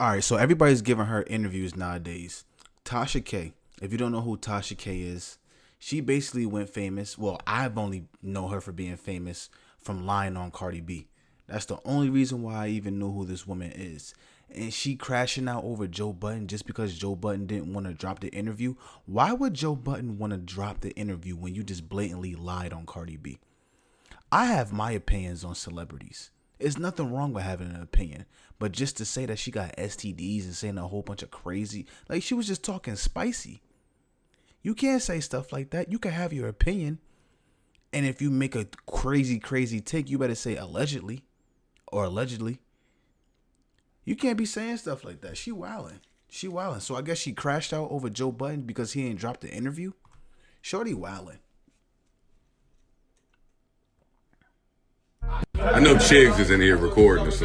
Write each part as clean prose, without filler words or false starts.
All right, so everybody's giving her interviews nowadays. Tasha K. If you don't know who Tasha K is, she basically went famous. Well, I've only know her for being famous from lying on Cardi B. That's the only reason why I even know who this woman is. And she crashing out over Joe Budden just because Joe Budden didn't want to drop the interview. Why would Joe Budden want to drop the interview when you just blatantly lied on Cardi B? I have my opinions on celebrities. There's nothing wrong with having an opinion. But just to say that she got STDs and saying a whole bunch of crazy, like she was just talking spicy. You can't say stuff like that. You can have your opinion. And if you make a crazy take, you better say allegedly or allegedly. You can't be saying stuff like that. She wildin'. She wildin'. So I guess she crashed out over Joe Budden because he ain't dropped the interview. Shorty wildin'. I know Chiggs is in here recording this.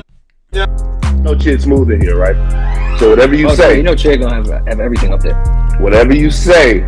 No Chig Smooth in here, right? So whatever you say, you know Chig gonna have everything up there. whatever you say,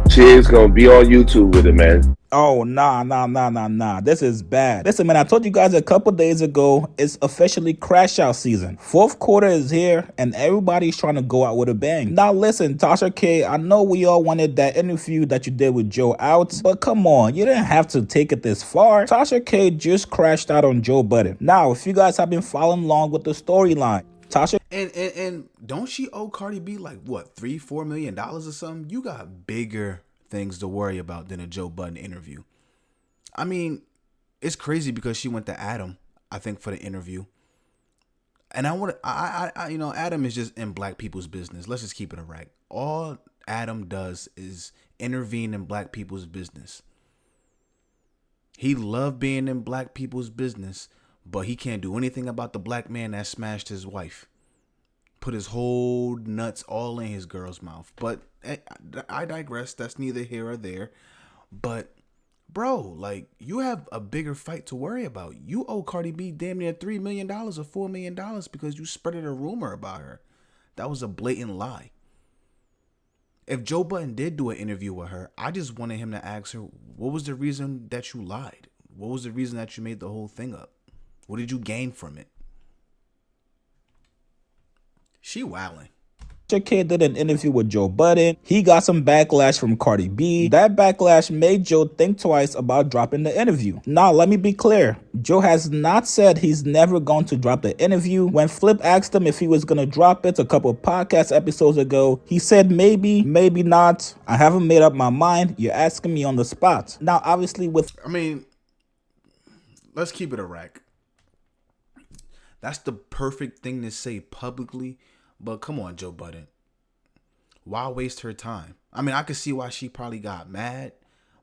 Chig's gonna be on YouTube with it, man. Oh, nah. This is bad. Listen, man, I told you guys a couple days ago, it's officially crash out season. Fourth quarter is here, and everybody's trying to go out with a bang. Now, listen, Tasha K, I know we all wanted that interview that you did with Joe out, but come on, you didn't have to take it this far. Tasha K just crashed out on Joe Budden. Now, if you guys have been following along with the storyline, Tasha And don't she owe Cardi B like what, $3-4 million or something? You got bigger things to worry about than a Joe Budden interview. I mean, it's crazy because she went to Adam, I think, for the interview. And you know, Adam is just in black people's business. Let's just keep it a rag. All Adam does is intervene in black people's business. He loved being in black people's business, but he can't do anything about the black man that smashed his wife. Put his whole nuts all in his girl's mouth. But I digress. That's neither here or there. But, bro, like, you have a bigger fight to worry about. You owe Cardi B damn near $3 million or $4 million because you spreaded a rumor about her. That was a blatant lie. If Joe Budden did do an interview with her, I just wanted him to ask her, what was the reason that you lied? What was the reason that you made the whole thing up? What did you gain from it? She wildin'. Tasha K did an interview with Joe Budden. He got some backlash from Cardi B. That backlash made Joe think twice about dropping the interview. Now, let me be clear. Joe has not said he's never going to drop the interview. When Flip asked him if he was going to drop it a couple of podcast episodes ago, he said maybe, maybe not. I haven't made up my mind. You're asking me on the spot. Now, obviously let's keep it a rack. That's the perfect thing to say publicly. But come on, Joe Budden. Why waste her time? I mean, I could see why she probably got mad.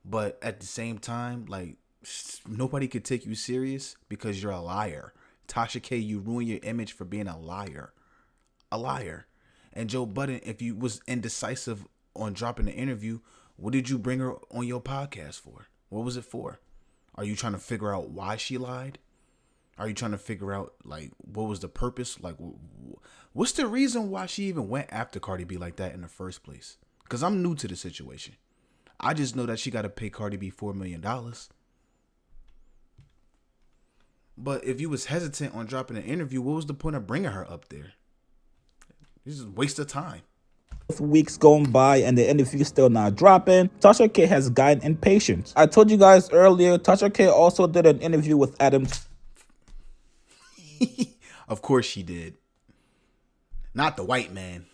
But at the same time, like, nobody could take you serious because you're a liar. Tasha K, you ruin your image for being a liar. A liar. And Joe Budden, if you was indecisive on dropping the interview, what did you bring her on your podcast for? What was it for? Are you trying to figure out why she lied? Are you trying to figure out, like, what was the purpose? Like, what's the reason why she even went after Cardi B like that in the first place? Because I'm new to the situation. I just know that she got to pay Cardi B $4 million. But if you was hesitant on dropping an interview, what was the point of bringing her up there? This is a waste of time. Weeks going by and the interview still not dropping, Tasha K has gotten impatient. I told you guys earlier, Tasha K also did an interview with Adam. Of course she did. Not the white man.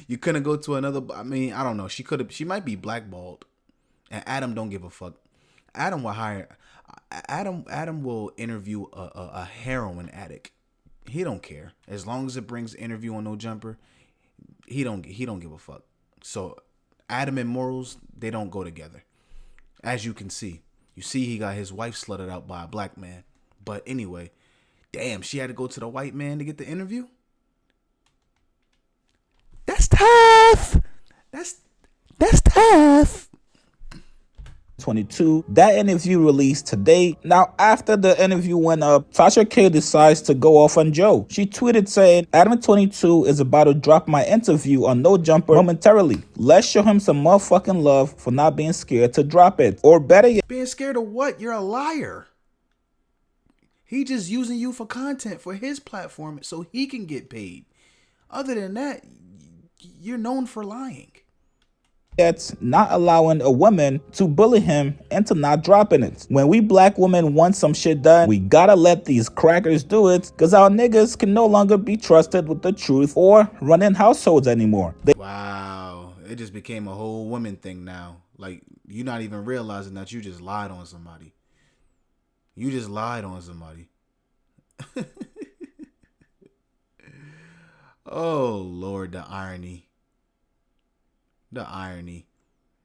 You couldn't go to another. I mean, I don't know. She might be blackballed. And Adam don't give a fuck. Adam will hire. Adam will interview a heroin addict. He don't care. As long as it brings interview on No Jumper, he don't give a fuck. So Adam and morals, they don't go together. As you can see. You see he got his wife slutted out by a black man. But anyway, damn, she had to go to the white man to get the interview? That's tough. That's tough. 22. That interview released today. Now, after the interview went up, Tasha K decides to go off on Joe. She tweeted saying, Adam 22 is about to drop my interview on No Jumper momentarily. Let's show him some motherfucking love for not being scared to drop it. Or better yet, being scared of what? You're a liar. He just using you for content for his platform so he can get paid. Other than that, you're known for lying. That's not allowing a woman to bully him into not dropping it. When we black women want some shit done, we gotta let these crackers do it, because our niggas can no longer be trusted with the truth or running households anymore. Wow, it just became a whole women thing now. Like, you're not even realizing that you just lied on somebody. You just lied on somebody. Oh, Lord, the irony. The irony.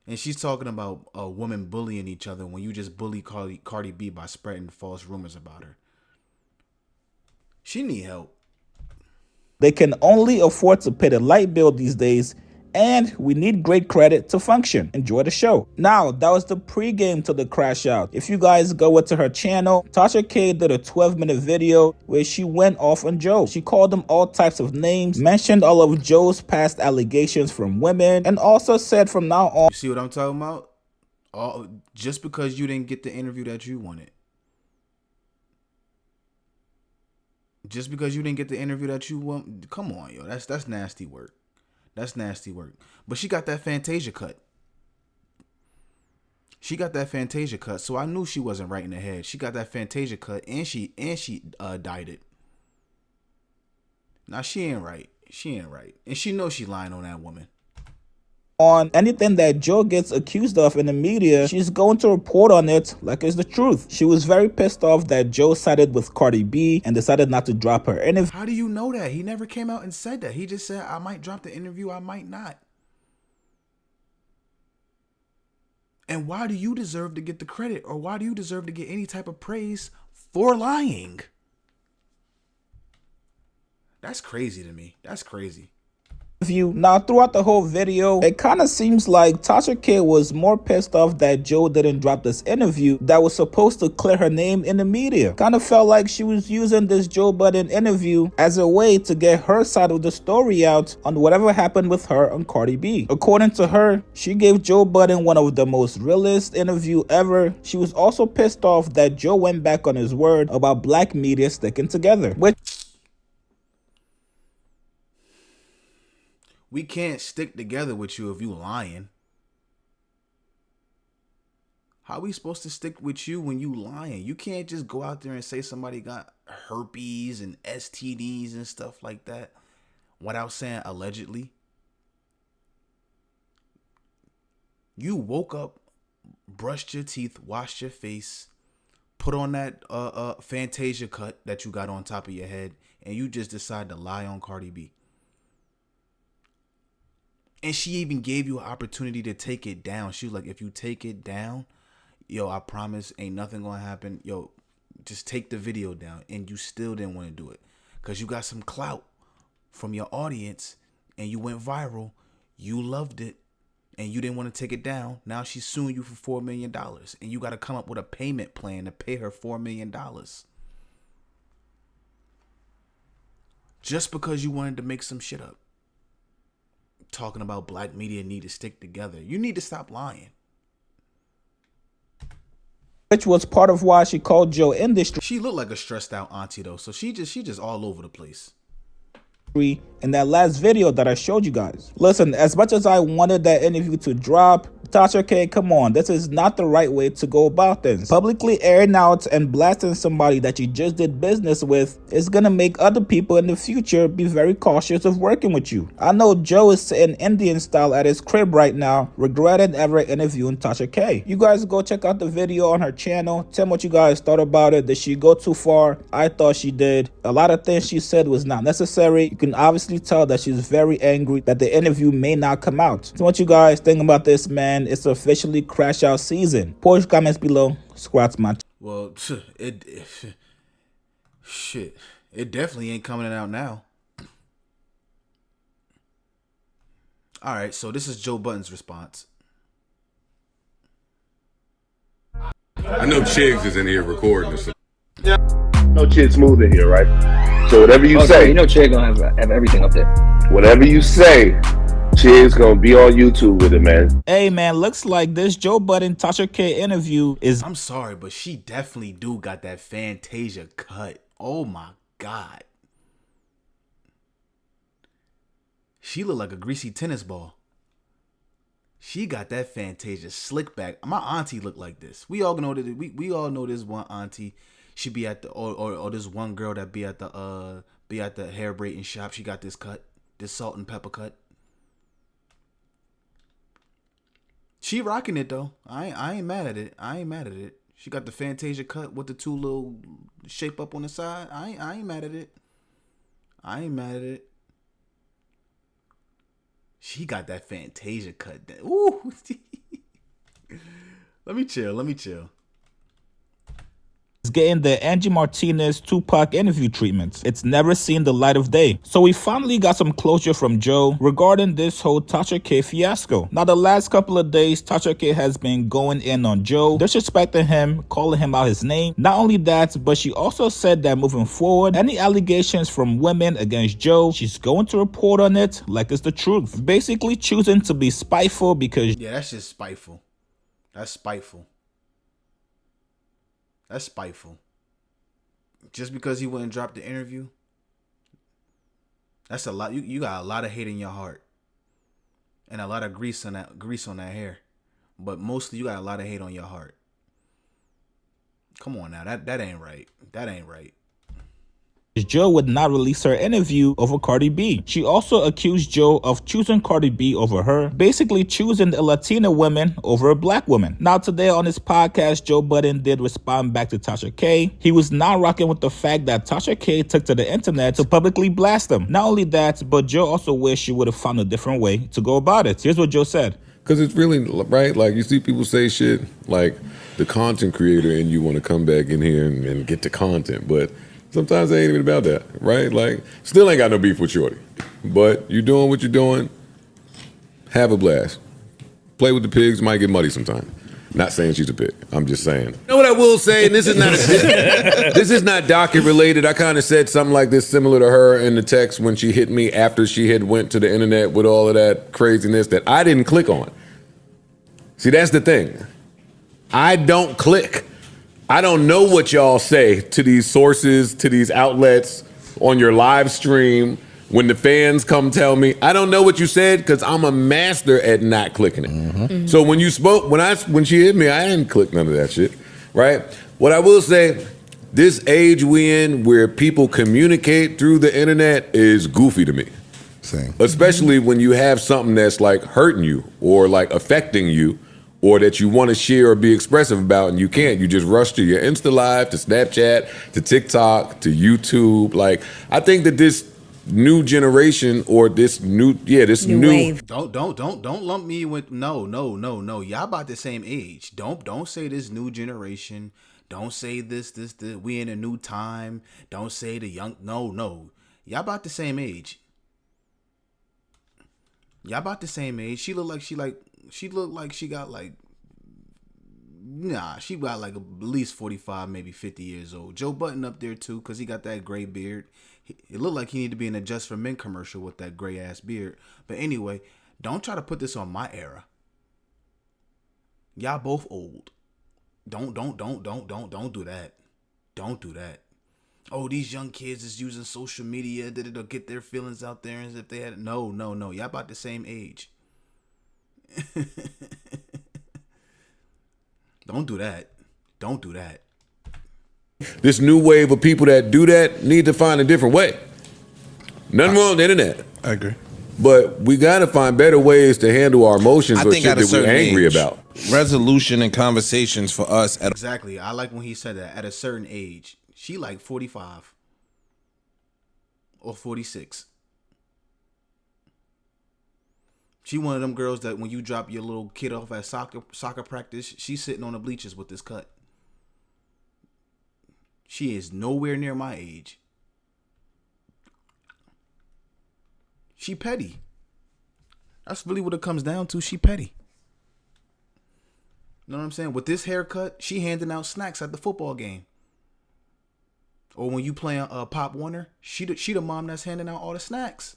And she's talking about a woman bullying each other when you just bully Cardi B by spreading false rumors about her. She need help. They can only afford to pay the light bill these days, and we need great credit to function. Enjoy the show. Now, that was the pregame to the crash out. If you guys go into her channel, Tasha K did a 12-minute video where she went off on Joe. She called him all types of names, mentioned all of Joe's past allegations from women, and also said from now on... You see what I'm talking about? Just because you didn't get the interview that you wanted. Just because you didn't get the interview that you want, come on, yo. That's nasty work. That's nasty work. But she got that Fantasia cut. She got that Fantasia cut, so I knew she wasn't right in the head. She got that Fantasia cut, and she dyed it. Now she ain't right. She ain't right, and she knows she lying on that woman. On anything that Joe gets accused of in the media, she's going to report on it like it's the truth. She was very pissed off that Joe sided with Cardi B and decided not to drop her interview. How do you know that? He never came out and said that. He just said, I might drop the interview, I might not. And why do you deserve to get the credit, or why do you deserve to get any type of praise for lying? That's crazy to me. That's crazy. Now, throughout the whole video, it kind of seems like Tasha K was more pissed off that Joe didn't drop this interview that was supposed to clear her name in the media. Kind of felt like she was using this Joe Budden interview as a way to get her side of the story out on whatever happened with her and Cardi B. According to her, she gave Joe Budden one of the most realist interview ever. She was also pissed off that Joe went back on his word about black media sticking together, which... We can't stick together with you if you lying. How are we supposed to stick with you when you lying? You can't just go out there and say somebody got herpes and STDs and stuff like that without saying allegedly. You woke up, brushed your teeth, washed your face, put on that Fantasia cut that you got on top of your head, and you just decide to lie on Cardi B. And she even gave you an opportunity to take it down. She was like, if you take it down, yo, I promise ain't nothing gonna happen. Yo, just take the video down. And you still didn't want to do it because you got some clout from your audience and you went viral. You loved it and you didn't want to take it down. Now she's suing you for $4 million and you got to come up with a payment plan to pay her $4 million. Just because you wanted to make some shit up. Talking about black media need to stick together. You need to stop lying. Which was part of why she called Joe industry. She looked like a stressed out auntie though, so she just all over the place. In that last video that I showed you guys. Listen, as much as I wanted that interview to drop, Tasha K, come on, this is not the right way to go about things. Publicly airing out and blasting somebody that you just did business with is gonna make other people in the future be very cautious of working with you. I know Joe is sitting Indian style at his crib right now, regretting ever interviewing Tasha K. You guys go check out the video on her channel. Tell me what you guys thought about it. Did she go too far? I thought she did. A lot of things she said was not necessary. You can obviously tell that she's very angry that the interview may not come out. So what you guys think about this, man? It's officially crash out season. Post your comments below. Squats my... Well, it definitely ain't coming out now. All right, so this is Joe Budden's response. I know Chiggs is in here recording this. No Chid Smooth in here, right? So whatever you say, You know Che gonna have everything up there. whatever you say, Chig's gonna be on YouTube with it, man. Hey man, looks like this Joe Budden Tasha K interview is I'm sorry, but she definitely do got that Fantasia cut. Oh my God. She look like a greasy tennis ball. She got that Fantasia slick back. My auntie look like this. We all know that we all know this one auntie. She be at the or this one girl that be at the hair braiding shop. She got this cut, this salt and pepper cut. She rocking it though. I ain't mad at it. I ain't mad at it. She got the Fantasia cut with the two little shape up on the side. I ain't mad at it. I ain't mad at it. She got that Fantasia cut. Ooh. Let me chill. getting the Angie Martinez Tupac interview treatment. It's never seen the light of day. So we finally got some closure from Joe regarding this whole Tasha K fiasco. Now the last couple of days, Tasha K has been going in on Joe, disrespecting him, calling him out his name. Not only that, but she also said that moving forward, any allegations from women against Joe, she's going to report on it like it's the truth. Basically choosing to be spiteful because... Yeah, that's just spiteful. That's spiteful. That's spiteful. Just because he wouldn't drop the interview, that's a lot. You got a lot of hate in your heart, and a lot of grease on that hair. But mostly, you got a lot of hate on your heart. Come on now, that ain't right. That ain't right. Joe would not release her interview over Cardi B. She also accused Joe of choosing Cardi B over her, basically choosing the Latina women over a black woman. Now today on his podcast, Joe Budden did respond back to Tasha K. He was not rocking with the fact that Tasha K took to the internet to publicly blast him. Not only that, but Joe also wished she would have found a different way to go about it. Here's what Joe said. Because it's really, right, like you see people say shit like the content creator and you want to come back in here and get the content, but sometimes it ain't even about that, right? Like, still ain't got no beef with Shorty. But you doing what you're doing, have a blast. Play with the pigs, might get muddy sometime. Not saying she's a pig. I'm just saying. You know what I will say, and this is not this is not docket related. I kind of said something like this similar to her in the text when she hit me after she had went to the internet with all of that craziness that I didn't click on. See, that's the thing. I don't click. I don't know what y'all say to these sources, to these outlets on your live stream when the fans come tell me. I don't know what you said because I'm a master at not clicking it. Mm-hmm. So when you spoke, when she hit me, I didn't click none of that shit, right? What I will say, this age we in where people communicate through the internet is goofy to me. Same. Especially when you have something that's like hurting you or like affecting you, or that you want to share or be expressive about and you can't. You just rush to your Insta Live, to Snapchat, to TikTok, to YouTube. Like, I think that this new generation or this new wave. Don't lump me with no. Y'all about the same age. Don't say this new generation. Don't say this. We in a new time. Don't say the young. No. Y'all about the same age. Y'all about the same age. She looked like she got like, she got like at least 45, maybe 50 years old. Joe Budden up there too, because he got that gray beard. It looked like he needed to be in a Just for Men commercial with that gray ass beard. But anyway, don't try to put this on my era. Y'all both old. Don't do that. Don't do that. Oh, these young kids is using social media that it'll get their feelings out there as if they had no. Y'all about the same age. Don't do that. This new wave of people that do that need to find a different way. Nothing wrong with the internet. I agree. But we got to find better ways to handle our emotions or shit that we're angry about. Resolution and conversations for us. Exactly. I like when he said that. At a certain age. She like 45 or 46. She one of them girls that when you drop your little kid off at soccer practice, she's sitting on the bleachers with this cut. She is nowhere near my age. She petty. That's really what it comes down to. She petty. You know what I'm saying? With this haircut, she handing out snacks at the football game. Or when you playing Pop Warner, she the mom that's handing out all the snacks.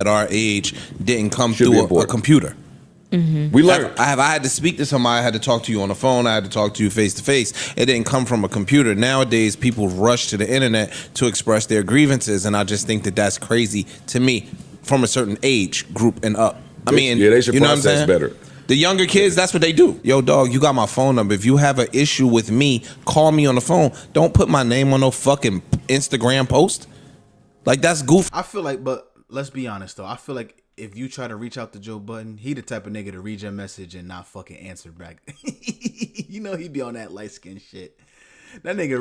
at our age didn't come Should be through a important. computer. We learned. I had to speak to somebody, I had to talk to you on the phone, I had to talk to you face to face. It didn't come from a computer. Nowadays, people rush to the internet to express their grievances, and I just think that that's crazy to me from a certain age group and up. I mean, Yeah, they should you know what I'm process saying? better. The younger kids, that's what they do. Yo, dog, you got my phone number. If you have an issue with me, call me on the phone. Don't put my name on no fucking Instagram post. Like, that's goofy. I feel like, but let's be honest though. I feel like if you try to reach out to Joe Budden, he the type of nigga to read your message and not fucking answer back. You know he be on that light skin shit. That nigga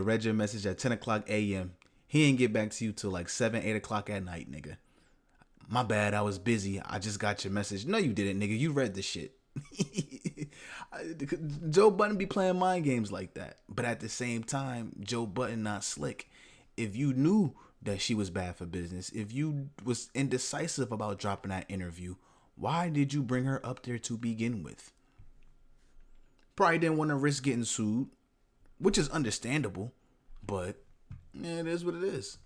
read your message at 10 o'clock a.m. He ain't get back to you till like 7, 8 o'clock at night, nigga. My bad, I was busy. I just got your message. No, you didn't, nigga. You read the shit. Joe Budden be playing mind games like that. But at the same time, Joe Budden not slick. If you knew that she was bad for business, if you was indecisive about dropping that interview, why did you bring her up there to begin with? Probably didn't want to risk getting sued, which is understandable, but yeah, it is what it is.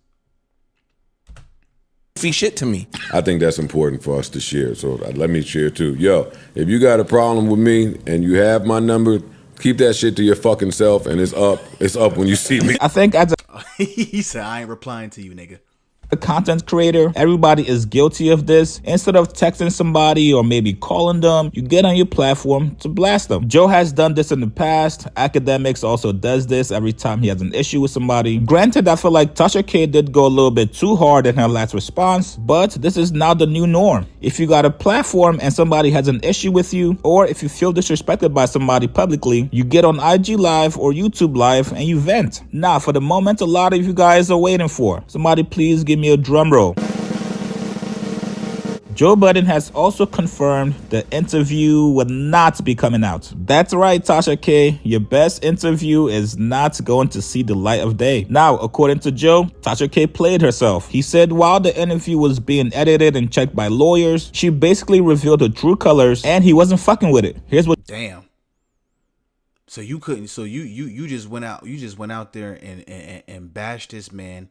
Shit to me. I think that's important for us to share. So let me share too. Yo, if you got a problem with me and you have my number, keep that shit to your fucking self, and it's up. It's up when you see me. I think as He said, I ain't replying to you, nigga. a content creator, everybody is guilty of this. Instead of texting somebody or maybe calling them, you get on your platform to blast them. Joe has done this in the past. Academics also does this every time he has an issue with somebody. Granted, I feel like Tasha K did go a little bit too hard in her last response, but this is now the new norm. If you got a platform and somebody has an issue with you, or if you feel disrespected by somebody publicly, you get on IG Live or YouTube Live and you vent. Now, for the moment a lot of you guys are waiting for, somebody please give me a drum roll. Joe Budden has also confirmed the interview will not be coming out. That's right, Tasha K. Your best interview is not going to see the light of day. Now, according to Joe, Tasha K played herself. He said while the interview was being edited and checked by lawyers, she basically revealed her true colors and he wasn't fucking with it. Here's what. Damn. So you couldn't. So you just went out. You just went out there and bashed this man,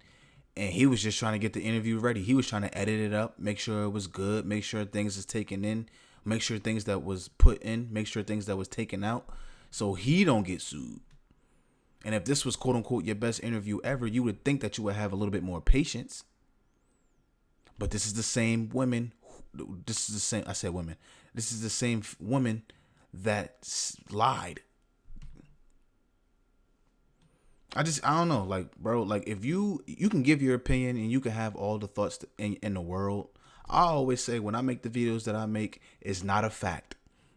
and he was just trying to get the interview ready. He was trying to edit it up, make sure it was good, make sure things is taken in, make sure things that was put in, make sure things that was taken out, so he don't get sued. And if this was quote unquote your best interview ever, you would think that you would have a little bit more patience. But this is the same women. This is the same. I said women. This is the same woman that lied. I don't know, like, bro, like, if you can give your opinion and you can have all the thoughts in the world. I always say when I make the videos that I make, it's not a fact.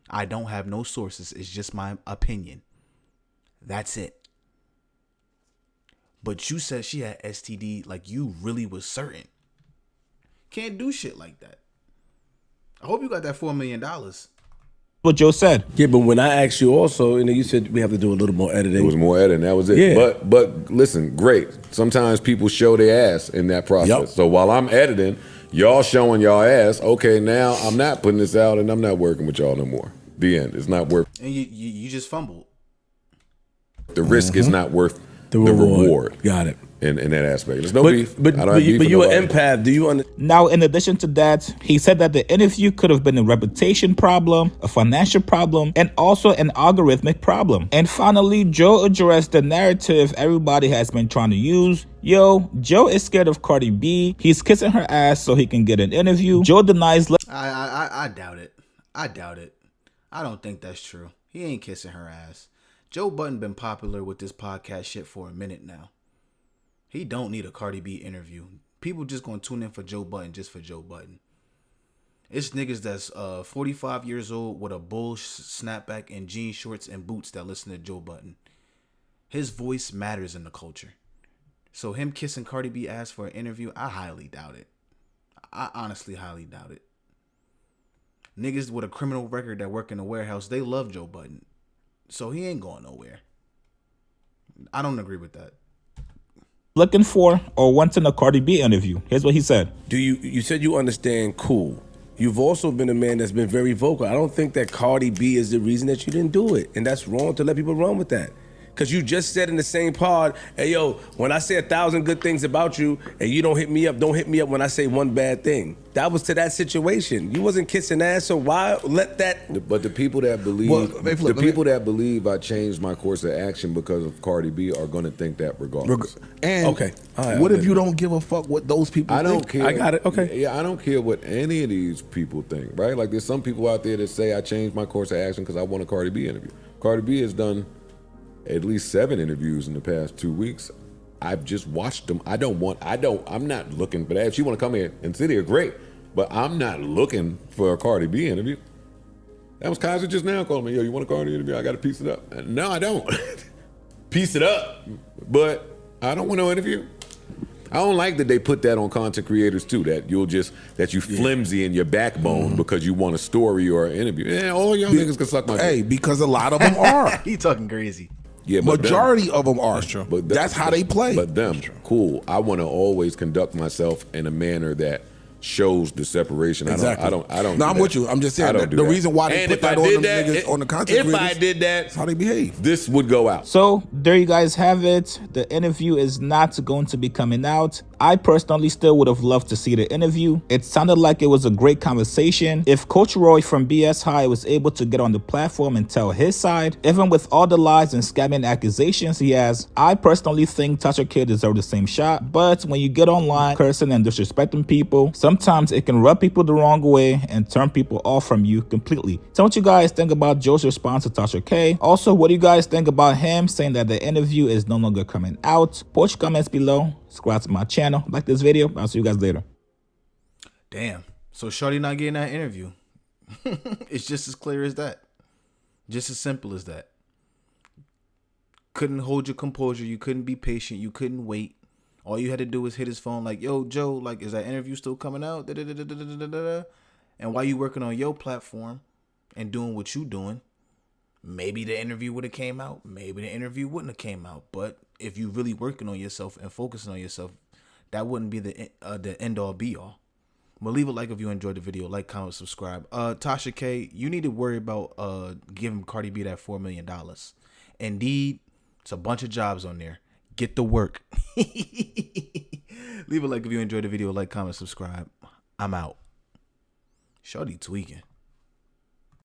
I don't have no sources. It's just my opinion. That's it. But you said she had STD, like you really was certain. Can't do shit like that. I hope you got that $4 million. What Joe said. Yeah, but when I asked you also, you said we have to do a little more editing. It was more editing. That was it. Yeah. But listen, great. Sometimes people show their ass in that process. Yep. So while I'm editing, y'all showing y'all ass. Okay, now I'm not putting this out, and I'm not working with y'all no more. The end. It's not worth. And you just fumbled. The risk is not worth the the reward. reward. Got it. In that aspect, there's no beef. But I don't have beef with you're an nobody. empath. Do you understand? Now, in addition to that, he said that the interview could have been a reputation problem, a financial problem, and also an algorithmic problem. And finally, Joe addressed the narrative everybody has been trying to use. Yo, Joe is scared of Cardi B. He's kissing her ass so he can get an interview. Joe denies. I doubt it. I doubt it. I don't think that's true. He ain't kissing her ass. Joe Budden been popular with this podcast shit for a minute now. He don't need a Cardi B interview. People just gonna tune in for Joe Budden just for Joe Budden. It's niggas that's 45 years old with a bull snapback and jean shorts and boots that listen to Joe Budden. His voice matters in the culture. So him kissing Cardi B ass for an interview, I highly doubt it. I honestly highly doubt it. Niggas with a criminal record that work in the warehouse, they love Joe Budden. So he ain't going nowhere. I don't agree with that. Looking for or wanting a Cardi B interview. Here's what he said. You said you understand, cool. You've also been a man that's been very vocal. I don't think that Cardi B is the reason that you didn't do it. And that's wrong to let people run with that. Because you just said in the same pod, hey, yo, when I say 1,000 good things about you and you don't hit me up when I say one bad thing. That was to that situation. You wasn't kissing ass, so why let that... But the people that believe, that believe I changed my course of action because of Cardi B are going to think that regardless. And Okay. All right, what I'm if you with don't give a fuck what those people I don't think? care. I got it. Okay. Yeah, I don't care what any of these people think, right? Like there's some people out there that say I changed my course of action because I want a Cardi B interview. Cardi B has done at least 7 interviews in the past 2 weeks. I've just watched them. I'm not looking for that. If she want to come here and sit here, great. But I'm not looking for a Cardi B interview. That was Kaiser just now calling me, yo, you want a Cardi interview? I got to piece it up. No, I don't. Piece it up. But I don't want no interview. I don't like that they put that on content creators too, that you flimsy in your backbone because you want a story or an interview. Yeah, all y'all niggas can suck my dick. Hey, because a lot of them are. He talking crazy. Yeah, but Majority of them are. But that's how they play. But them, cool. I want to always conduct myself in a manner that shows the separation. Exactly. I don't. No, I'm with you. I'm just saying the reason why they put that on them niggas on the content If I creators, did that, that's how they behave. this would go out. So there you guys have it. The interview is not going to be coming out. I personally still would have loved to see the interview. It sounded like it was a great conversation. If Coach Roy from BS High was able to get on the platform and tell his side, even with all the lies and scamming accusations he has, I personally think Tasha K deserved the same shot. But when you get online cursing and disrespecting people, sometimes it can rub people the wrong way and turn people off from you completely. Tell what you guys think about Joe's response to Tasha K. Also, what do you guys think about him saying that the interview is no longer coming out? Post your comments below. Subscribe to my channel. Like this video. I'll see you guys later. Damn. So Shorty not getting that interview. It's just as clear as that. Just as simple as that. Couldn't hold your composure. You couldn't be patient. You couldn't wait. All you had to do was hit his phone like, yo, Joe, like, is that interview still coming out? And while you working on your platform and doing what you doing, maybe the interview would have came out. Maybe the interview wouldn't have came out. But if you really working on yourself and focusing on yourself, that wouldn't be the end all be all. But leave a like if you enjoyed the video. Like, comment, subscribe. Tasha K, you need to worry about giving Cardi B that $4 million. Indeed, it's a bunch of jobs on there. Get to work. Leave a like if you enjoyed the video. Like, comment, subscribe. I'm out. Shorty tweaking.